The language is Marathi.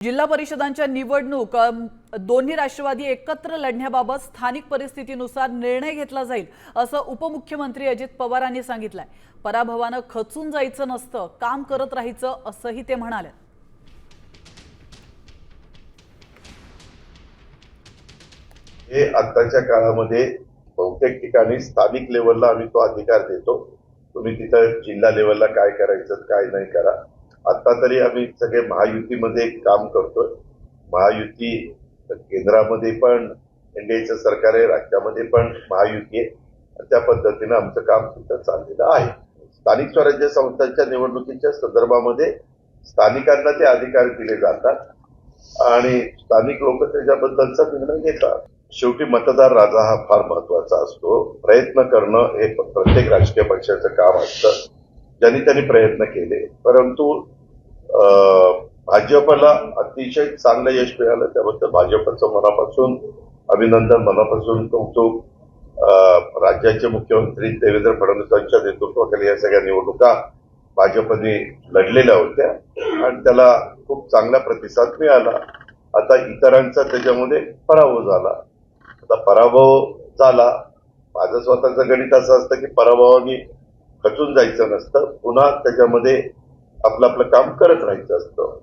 जिल्हा परिषदांच्या निवडणूक दोन्ही राष्ट्रवादी एकत्र लढण्याबाबत स्थानिक परिस्थितीनुसार निर्णय घेतला जाईल असं उपमुख्यमंत्री अजित पवारांनी सांगितलंय। पराभवानं खचून जायचं नसतं, काम करत राहायचं असंही ते म्हणाले। हे आताच्या काळामध्ये बहुतेक ठिकाणी स्थानिक लेवलला आम्ही तो अधिकार देतो। तुम्ही तिथं जिल्हा लेवलला काय करायचं काय नाही करा। आता तरी आम्ही सगळे महायुतीमध्ये काम करतोय। महायुती केंद्रामध्ये पण एनडीएचं सरकार आहे, राज्यामध्ये पण महायुती आहे। त्या पद्धतीने आमचं काम तिथं चाललेलं आहे। स्थानिक स्वराज्य संस्थांच्या निवडणुकीच्या संदर्भामध्ये स्थानिकांना ते अधिकार दिले जातात आणि स्थानिक लोक त्याच्याबद्दलचा निर्णय घेतात। शेवटी मतदार राजा हा फार महत्वाचा असतो। प्रयत्न करणं हे प्रत्येक राजकीय पक्षाचं काम असतं। ज्यांनी त्यांनी प्रयत्न केले, परंतु भाजपला अतिशय चांगलं यश मिळालं। त्याबद्दल भाजपचं मनापासून अभिनंदन, मनापासून कौतुक। राज्याचे मुख्यमंत्री देवेंद्र फडणवीसांच्या नेतृत्वाखाली या सगळ्या निवडणुका भाजपने लढलेल्या होत्या आणि त्याला खूप चांगला प्रतिसाद मिळाला। आता इतरांचा त्याच्यामध्ये पराभव झाला। आता पराभव झाला, माझं स्वतःचं गणित असं असतं की पराभवाने खचून जायचं नसतं, पुन्हा त्याच्यामध्ये आपलं काम करत राहायचं असतं।